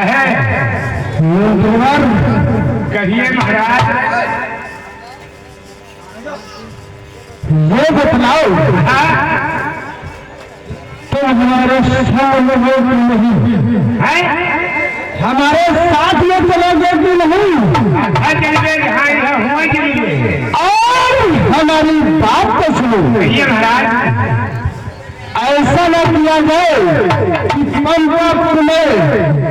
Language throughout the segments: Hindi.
है कहिए महाराज, ये बतलाओ तो हमारे साथ लोग नहीं है, हमारे साथ में चलोगे कि नहीं? और हमारी बात तो सुनो। कहिए महाराज। ऐसा न किया जाए कि पंजाब में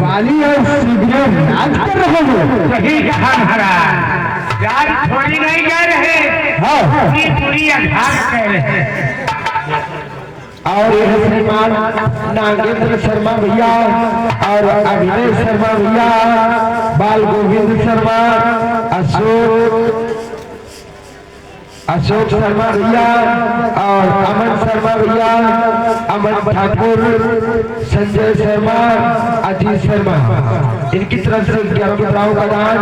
बाली और सिगरेट नाच कर रहे हो। सही कहा महाराज, यार थोड़ी नहीं कह रहे, हाँ पूरी अघात कह रहे। और श्रीमान नागेंद्र शर्मा भैया और अभिनय शर्मा भैया, बाल गोविंद शर्मा, अशोक शर्मा भैया और अमन शर्मा भैया, अमन ठाकुर, संजय शर्मा, अजीत शर्मा, इनकी तरफ से 11 मुद्राओं का दान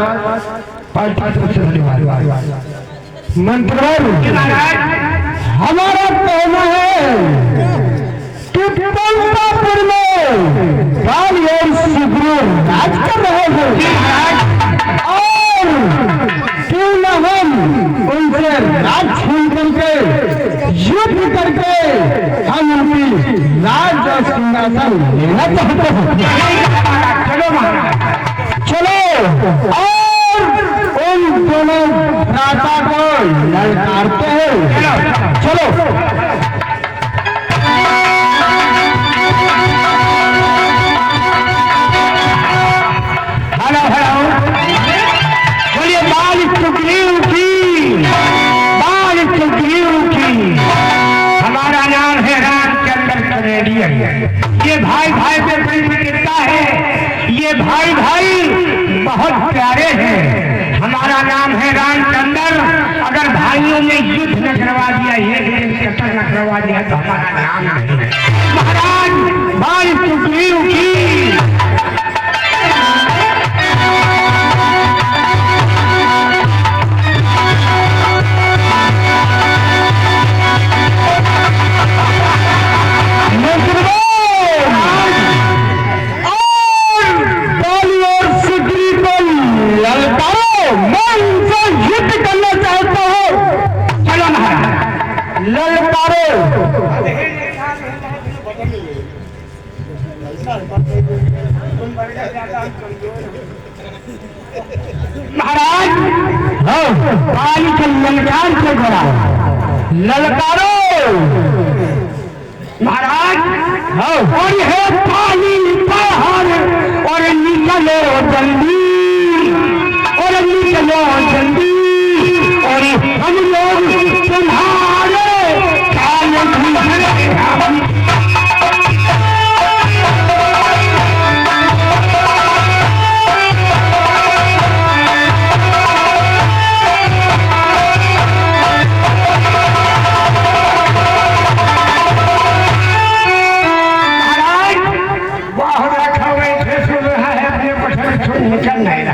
पार्टी की तरफ से धन्यवाद। मंत्री हमारा कहना है कि पंजापुर में बाली और सिगरेट नाच कर रहे हैं और क्यों न हम उनसे राज छीन करके युद्ध करके हम उनकी राज और सिंहासन लेना चाहते हैं। चलो महाराज, चलो और उन दोनों भ्राता को ललकारते हैं। चलो हेलो हेलो, बोलिए बाल सुग्रीव की, बाल सुग्रीव की। हमारा नाम है रामचंद्र कनेडियन। ये भाई भाई पे बड़ी मित्रता है, ये भाई भाई बहुत प्यारे हैं। हमारा नाम है रामचंद्र। अगर भाइयों ने युद्ध न करवा दिया, ये कत्ल न करवा दिया तो हमारा नाम नहीं है। महाराज बाल सुग्रीव की। महाराज बाली के ललकार से घोड़ा ललकारो महाराज। और है पानी पहाड़ और निकलो जल्दी, और निकलो जल्दी, और हम लोग तुम्हारे काल घूम।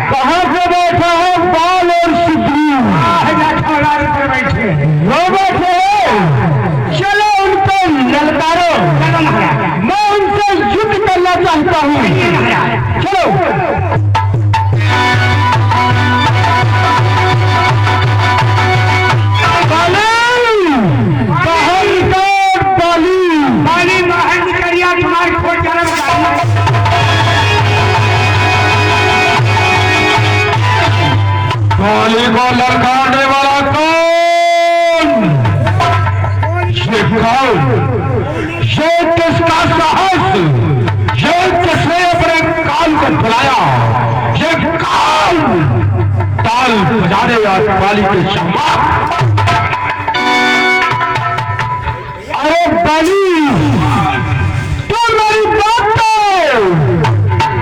कहाँ से बैठा है बाल और सुग्रीव? बैठे वो बैठे चलो उनको ललकारो। मैं उनसे युद्ध करना चाहता हूँ। चलो बाली को ललकारने वाला कौन? ये कौन? ये किसका साहस? ये किसने अपने काल को बुलाया? ये काल ताल बजाने वाले बाली के सम्मान। अरे बाली तू मेरी बात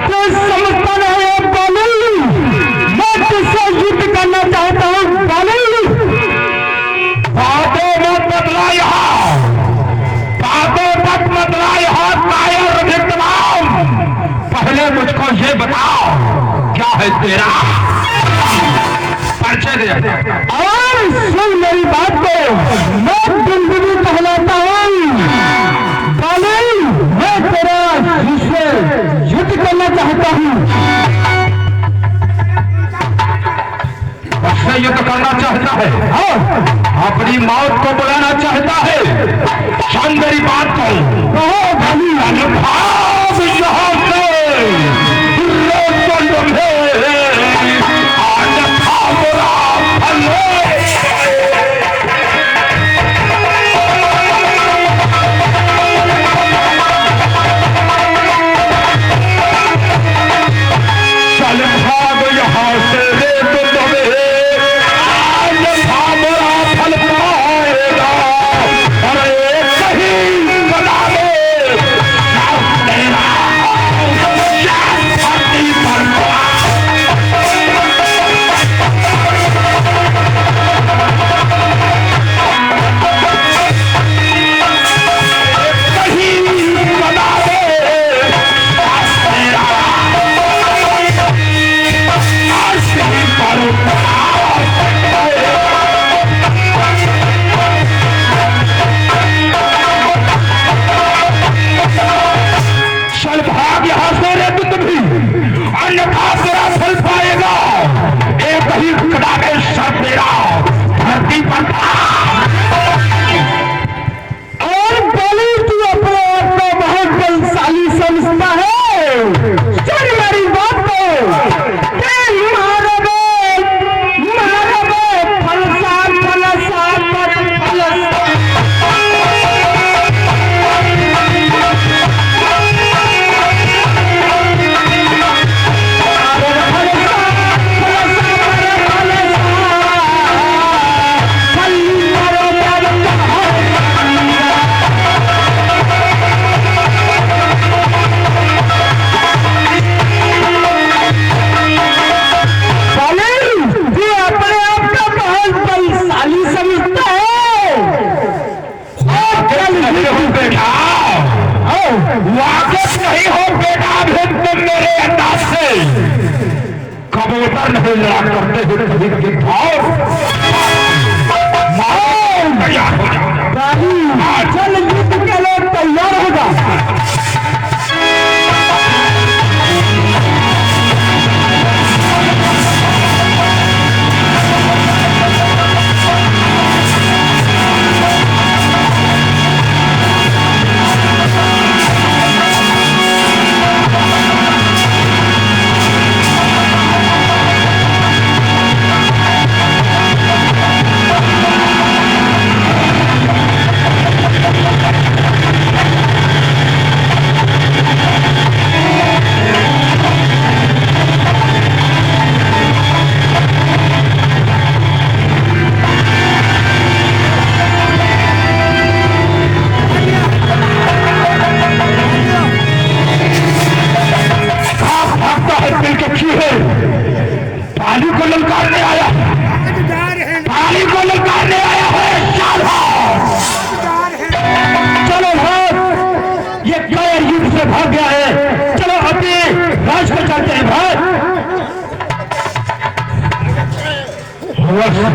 तो समझता नहीं है बाली। मैं तुझसे युद्ध करना चाहता हूँ बाली। बातों मत बदला यहाँ, बातों मत बदला यहाँ कायर विद्वान। पहले मुझको ये बताओ क्या है तेरा परिचय दे। और सुन मेरी बात को, मैं बिंदु कहलाता हूँ बाली। मैं तेरा शिष्य चाहता हूँ। उससे युद्ध करना चाहता है और अपनी मौत को बुलाना चाहता है। सुन मेरी बात को, भाग यहाँ से,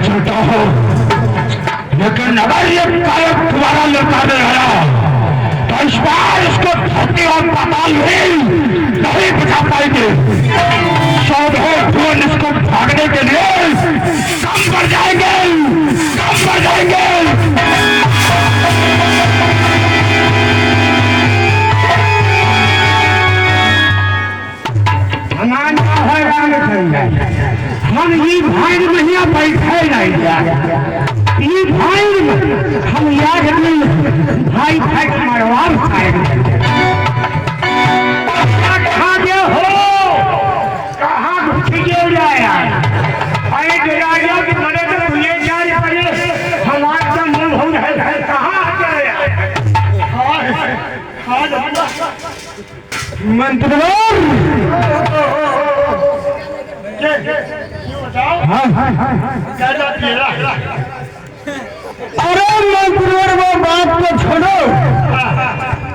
चलता हो, लेकिन अगर ये कायक तुम्हारा लौटाने आया तो इस बार इसको धरती और पाताल नहीं बचा पाएंगे। सौदे इसको भागने के लिए कम पड़ जाएंगे, कम पड़ जाएंगे। हम ये भाई नहीं बैठे नहीं, ये भाई हम याद नहीं भाई भाई मरवार खा गए हो, कहाँ खिजे जाया अरे राजा की बड़े तो तुझे जा रहे हमारे का मन हो रहा है कहाँ अरे मंत्री वो बात को छोड़ो,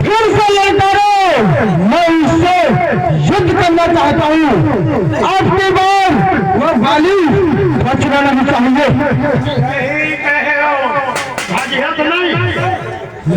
फिर से ललकारो। मैं इससे युद्ध करना चाहता हूँ। आपके बाद वो वाली बचना नहीं चाहिए।